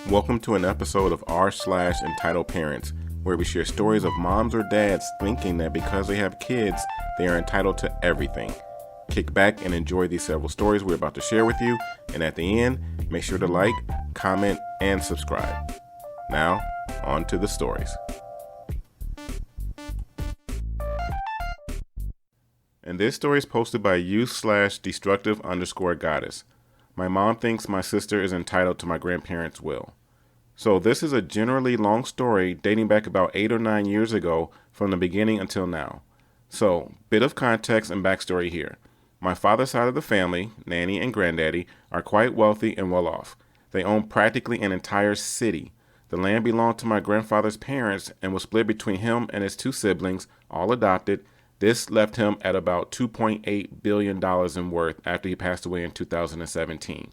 Welcome to an episode of r/slash Entitled Parents, where we share stories of moms or dads thinking that because they have kids, they are entitled to everything. Kick back and enjoy these several stories we're about to share with you, and at the end, make sure to like, comment, and subscribe. Now, on to the stories. And this story is posted by u/destructive_goddess. My mom thinks my sister is entitled to my grandparents' will. So this is a generally long story dating back about 8 or 9 years ago from the beginning until now. So, bit of context and backstory here. My father's side of the family, Nanny and Granddaddy, are quite wealthy and well off. They own practically an entire city. The land belonged to my grandfather's parents and was split between him and his 2 siblings, all adopted. This left him at about $2.8 billion in worth after he passed away in 2017.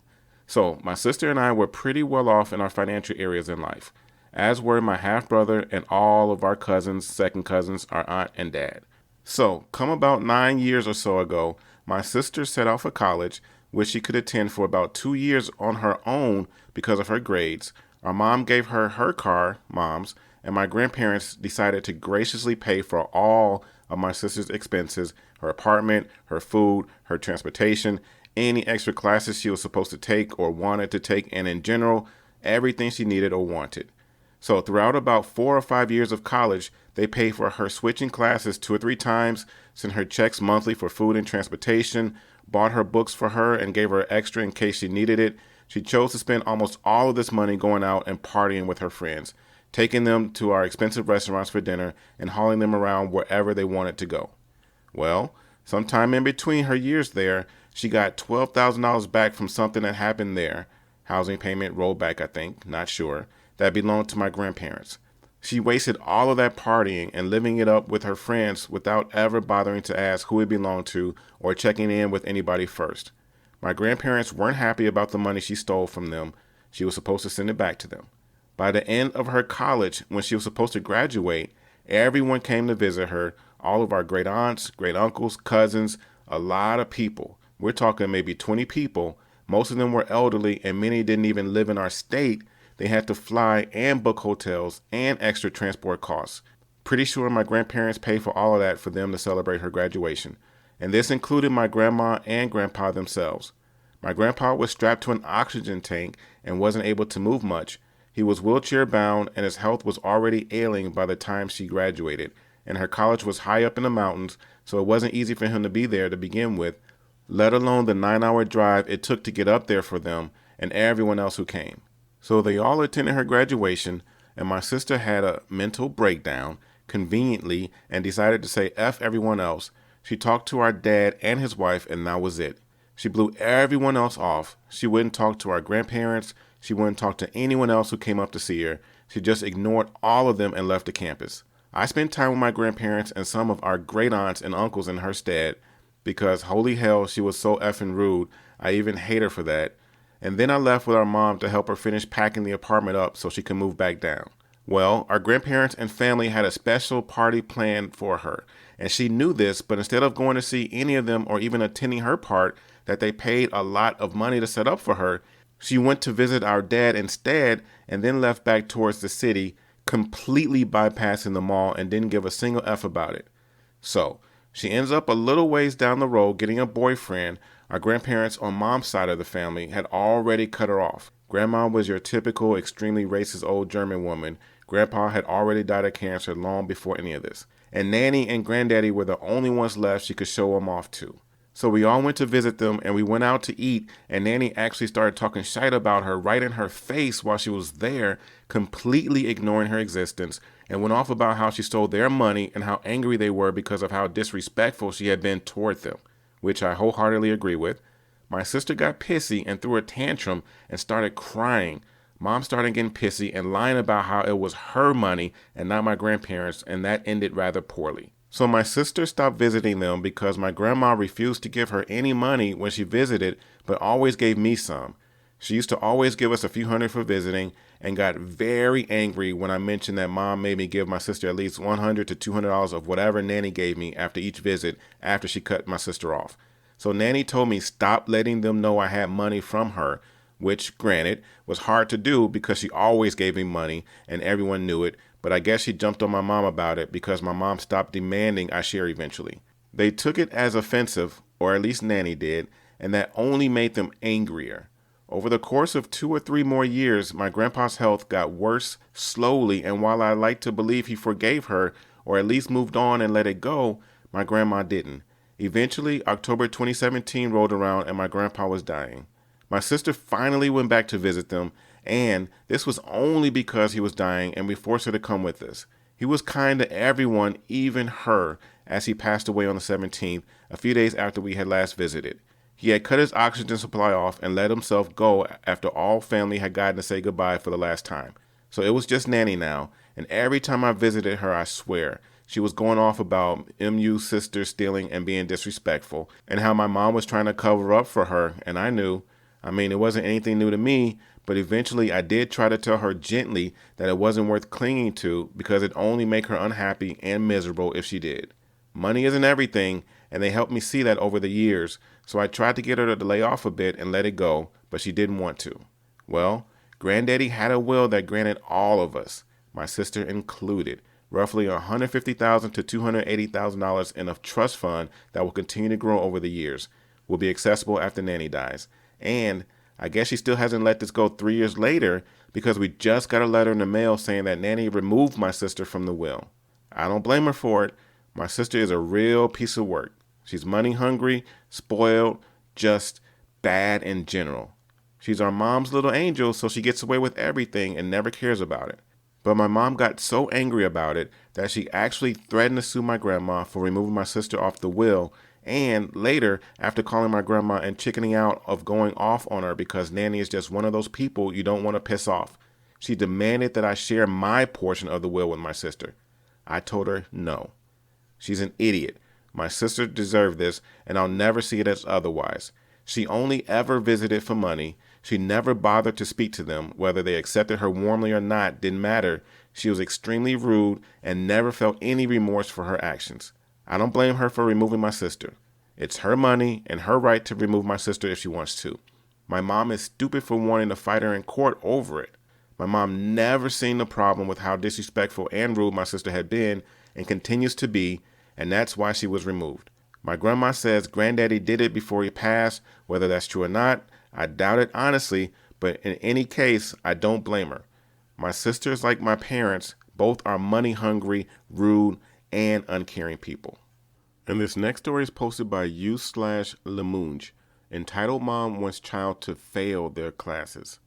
So my sister and I were pretty well off in our financial areas in life, as were my half-brother and all of our cousins, second cousins, our aunt and dad. So come about 9 years or so ago, my sister set out for college, which she could attend for about 2 years on her own because of her grades. Our mom gave her her car, Mom's, and my grandparents decided to graciously pay for all of my sister's expenses, her apartment, her food, her transportation, any extra classes she was supposed to take or wanted to take, and in general, everything she needed or wanted. So throughout about 4 or 5 years of college, they paid for her switching classes 2 or 3 times, sent her checks monthly for food and transportation, bought her books for her and gave her extra in case she needed it. She chose to spend almost all of this money going out and partying with her friends, taking them to our expensive restaurants for dinner and hauling them around wherever they wanted to go. Well, sometime in between her years there, she got $12,000 back from something that happened there. Housing payment rolled back, I think, not sure, that belonged to my grandparents. She wasted all of that partying and living it up with her friends without ever bothering to ask who it belonged to or checking in with anybody first. My grandparents weren't happy about the money she stole from them. She was supposed to send it back to them. By the end of her college, when she was supposed to graduate, everyone came to visit her, all of our great aunts, great uncles, cousins, a lot of people. We're talking maybe 20 people. Most of them were elderly and many didn't even live in our state. They had to fly and book hotels and extra transport costs. Pretty sure my grandparents paid for all of that for them to celebrate her graduation. And this included my grandma and grandpa themselves. My grandpa was strapped to an oxygen tank and wasn't able to move much. He was wheelchair bound and his health was already ailing by the time she graduated, and her college was high up in the mountains, so it wasn't easy for him to be there to begin with, let alone the 9-hour drive it took to get up there for them and everyone else who came. So they all attended her graduation, and my sister had a mental breakdown, conveniently, and decided to say F everyone else. She talked to our dad and his wife, and that was it. She blew everyone else off. She wouldn't talk to our grandparents. She wouldn't talk to anyone else who came up to see her. She just ignored all of them and left the campus. I spent time with my grandparents and some of our great aunts and uncles in her stead because holy hell, she was so effing rude. I even hate her for that. And then I left with our mom to help her finish packing the apartment up so she could move back down. Well, our grandparents and family had a special party planned for her, and she knew this, but instead of going to see any of them or even attending her part that they paid a lot of money to set up for her, she went to visit our dad instead and then left back towards the city, completely bypassing the mall and didn't give a single F about it. So she ends up a little ways down the road getting a boyfriend. Our grandparents on mom's side of the family had already cut her off. Grandma was your typical extremely racist old German woman. Grandpa had already died of cancer long before any of this. And Nanny and Granddaddy were the only ones left she could show them off to. So we all went to visit them and we went out to eat, and Nanny actually started talking shite about her right in her face while she was there, completely ignoring her existence, and went off about how she stole their money and how angry they were because of how disrespectful she had been toward them, which I wholeheartedly agree with. My sister got pissy and threw a tantrum and started crying. Mom started getting pissy and lying about how it was her money and not my grandparents', and that ended rather poorly. So my sister stopped visiting them because my grandma refused to give her any money when she visited, but always gave me some. She used to always give us a few hundred for visiting and got very angry when I mentioned that Mom made me give my sister at least $100 to $200 of whatever Nanny gave me after each visit after she cut my sister off. So Nanny told me stop letting them know I had money from her, which, granted, was hard to do because she always gave me money and everyone knew it, but I guess she jumped on my mom about it because my mom stopped demanding I share eventually. They took it as offensive, or at least Nanny did, and that only made them angrier. Over the course of 2 or 3 more years, my grandpa's health got worse slowly, and while I like to believe he forgave her, or at least moved on and let it go, my grandma didn't. Eventually, October 2017 rolled around and my grandpa was dying. My sister finally went back to visit them, and this was only because he was dying and we forced her to come with us. He was kind to everyone, even her, as he passed away on the 17th, a few days after we had last visited. He had cut his oxygen supply off and let himself go after all family had gotten to say goodbye for the last time. So it was just Nanny now, and every time I visited her, I swear, she was going off about MU's sister stealing and being disrespectful, and how my mom was trying to cover up for her, and I knew. I mean, it wasn't anything new to me, but eventually I did try to tell her gently that it wasn't worth clinging to because it'd only make her unhappy and miserable if she did. Money isn't everything, and they helped me see that over the years, so I tried to get her to lay off a bit and let it go, but she didn't want to. Well, Granddaddy had a will that granted all of us, my sister included, roughly $150,000 to $280,000 in a trust fund that will continue to grow over the years, will be accessible after Nanny dies. And I guess she still hasn't let this go 3 years later because we just got a letter in the mail saying that Nanny removed my sister from the will. I don't blame her for it. My sister is a real piece of work. She's money hungry, spoiled, just bad in general. She's our mom's little angel, so she gets away with everything and never cares about it. But my mom got so angry about it that she actually threatened to sue my grandma for removing my sister off the will, and later, after calling my grandma and chickening out of going off on her because Nanny is just one of those people you don't want to piss off, she demanded that I share my portion of the will with my sister. I told her no. She's an idiot. My sister deserved this, and I'll never see it as otherwise. She only ever visited for money. She never bothered to speak to them. Whether they accepted her warmly or not didn't matter. She was extremely rude and never felt any remorse for her actions. I don't blame her for removing my sister. It's her money and her right to remove my sister if she wants to. My mom is stupid for wanting to fight her in court over it. My mom never seen the problem with how disrespectful and rude my sister had been and continues to be, and that's why she was removed. My grandma says Granddaddy did it before he passed. Whether that's true or not, I doubt it honestly, but in any case, I don't blame her. My sisters, like my parents, both are money hungry, rude, and uncaring people. And this next story is posted by u/Lemunge, entitled Mom Wants Child to Fail Their Classes.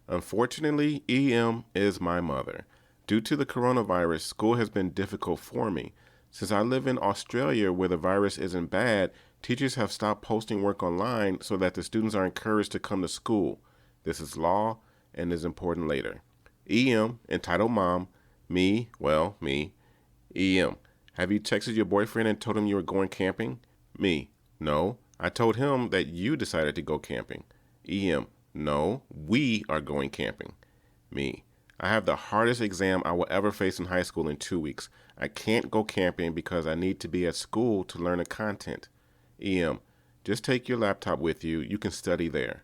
Unfortunately, EM is my mother. Due to the coronavirus, school has been difficult for me. Since I live in Australia where the virus isn't bad, teachers have stopped posting work online so that the students are encouraged to come to school. This is law and is important later. EM, entitled Mom, me. EM, have you texted your boyfriend and told him you were going camping? Me, no, I told him that you decided to go camping. EM, no, we are going camping. Me, I have the hardest exam I will ever face in high school in 2 weeks. I can't go camping because I need to be at school to learn the content. EM, just take your laptop with you. You can study there.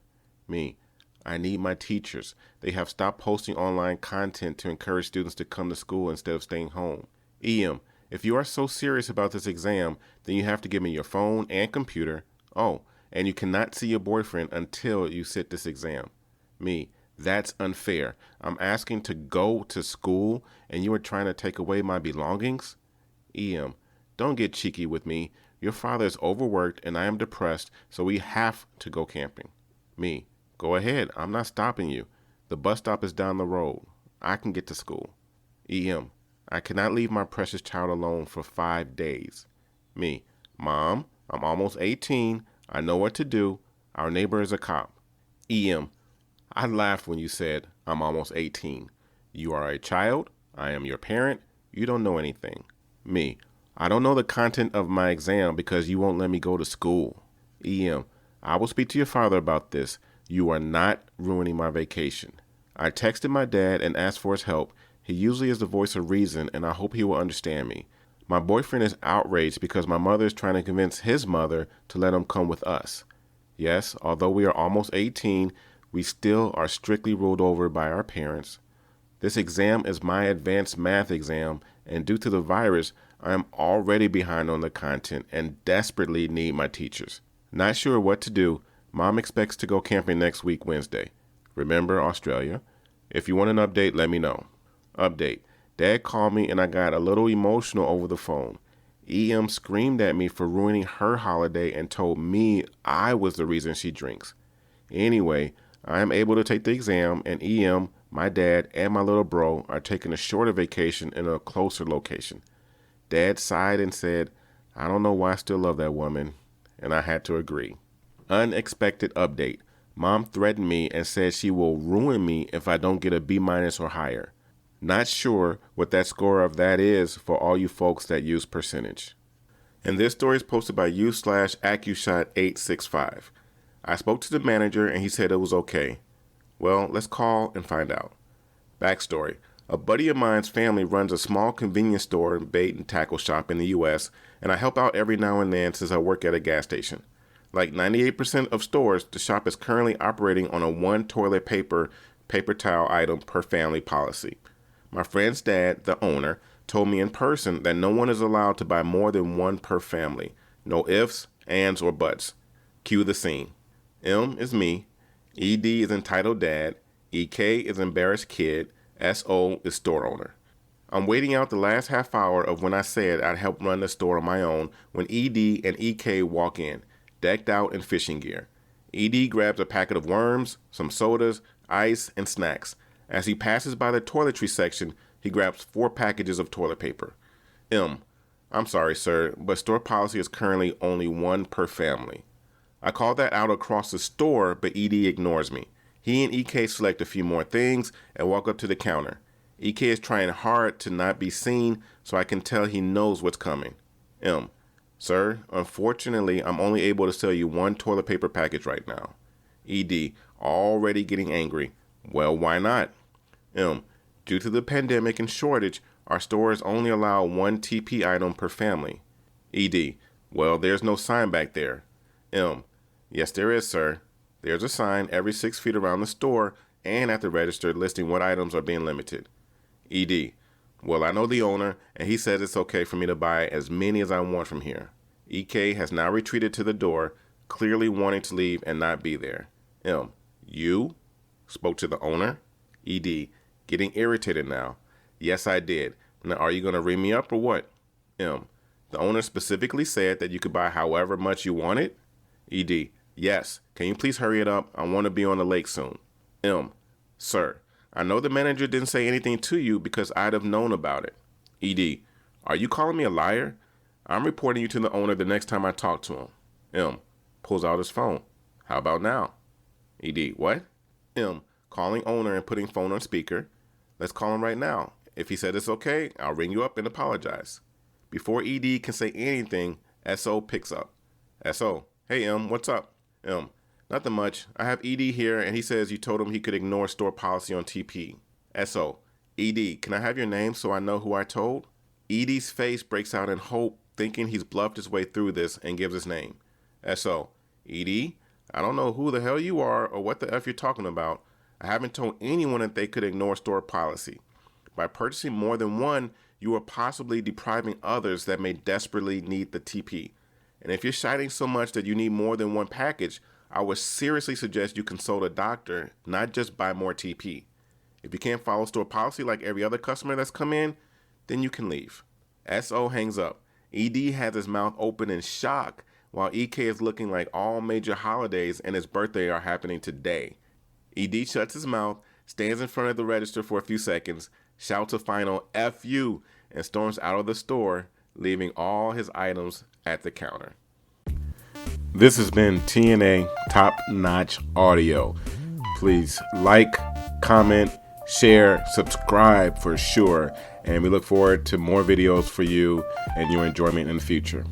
Me, I need my teachers. They have stopped posting online content to encourage students to come to school instead of staying home. EM, if you are so serious about this exam, then you have to give me your phone and computer. Oh, and you cannot see your boyfriend until you sit this exam. Me, that's unfair. I'm asking to go to school and you are trying to take away my belongings? EM, don't get cheeky with me. Your father is overworked and I am depressed, so we have to go camping. Me, go ahead. I'm not stopping you. The bus stop is down the road. I can get to school. EM, I cannot leave my precious child alone for 5 days. Me, Mom, I'm almost 18. I know what to do. Our neighbor is a cop. EM, I laughed when you said, I'm almost 18. You are a child. I am your parent. You don't know anything. Me, I don't know the content of my exam because you won't let me go to school. EM, I will speak to your father about this. You are not ruining my vacation. I texted my dad and asked for his help. He usually is the voice of reason, and I hope he will understand me. My boyfriend is outraged because my mother is trying to convince his mother to let him come with us. Yes, although we are almost 18, we still are strictly ruled over by our parents. This exam is my advanced math exam, and due to the virus, I am already behind on the content and desperately need my teachers. Not sure what to do. Mom expects to go camping next week, Wednesday. Remember, Australia? If you want an update, let me know. Update. Dad called me and I got a little emotional over the phone. EM screamed at me for ruining her holiday and told me I was the reason she drinks. Anyway, I am able to take the exam, and EM, my dad, and my little bro are taking a shorter vacation in a closer location. Dad sighed and said, I don't know why I still love that woman, and I had to agree. Unexpected update. Mom threatened me and said she will ruin me if I don't get a B- or higher. Not sure what that score of that is for all you folks that use percentage. And this story is posted by u/AccuShot865. I spoke to the manager and he said it was okay. Well, let's call and find out. Backstory. A buddy of mine's family runs a small convenience store and bait and tackle shop in the U.S., and I help out every now and then since I work at a gas station. Like 98% of stores, the shop is currently operating on a one toilet paper towel item per family policy. My friend's dad, the owner, told me in person that no one is allowed to buy more than one per family. No ifs, ands, or buts. Cue the scene. M is me. ED is entitled dad. EK is embarrassed kid. SO is store owner. I'm waiting out the last half hour of when I said I'd help run the store on my own when ED and EK walk in, decked out in fishing gear. ED grabs a packet of worms, some sodas, ice, and snacks. As he passes by the toiletry section, he grabs 4 packages of toilet paper. I'm sorry, sir, but store policy is currently only one per family. I call that out across the store, but ED ignores me. He and EK select a few more things and walk up to the counter. EK is trying hard to not be seen, so I can tell he knows what's coming. Sir, unfortunately, I'm only able to sell you 1 toilet paper package right now. ED, already getting angry. Well, why not? Due to the pandemic and shortage, our stores only allow 1 TP item per family. ED, well, there's no sign back there. Yes, there is, sir. There's a sign every 6 feet around the store and at the register listing what items are being limited. ED, well, I know the owner, and he says it's okay for me to buy as many as I want from here. EK has now retreated to the door, clearly wanting to leave and not be there. You spoke to the owner? ED, getting irritated now. Yes, I did. Now, are you going to ring me up or what? The owner specifically said that you could buy however much you wanted? ED, yes. Can you please hurry it up? I want to be on the lake soon. Sir, I know the manager didn't say anything to you because I'd have known about it. ED, are you calling me a liar? I'm reporting you to the owner the next time I talk to him. Pulls out his phone. How about now? ED, what? Calling owner and putting phone on speaker. Let's call him right now. If he said it's okay, I'll ring you up and apologize. Before ED can say anything, SO picks up. SO, hey what's up? Nothing much. I have ED here and he says you told him he could ignore store policy on TP. SO, ED, can I have your name so I know who I told? ED's face breaks out in hope, thinking he's bluffed his way through this, and gives his name. SO, ED, I don't know who the hell you are or what the F you're talking about. I haven't told anyone that they could ignore store policy. By purchasing more than one, you are possibly depriving others that may desperately need the TP. And if you're shouting so much that you need more than one package, I would seriously suggest you consult a doctor, not just buy more TP. If you can't follow store policy like every other customer that's come in, then you can leave. SO hangs up. ED has his mouth open in shock, while EK is looking like all major holidays and his birthday are happening today. ED shuts his mouth, stands in front of the register for a few seconds, shouts a final F you, and storms out of the store, leaving all his items at the counter. This has been TNA Top Notch Audio. Please like, comment, share, subscribe for sure, and we look forward to more videos for you and your enjoyment in the future.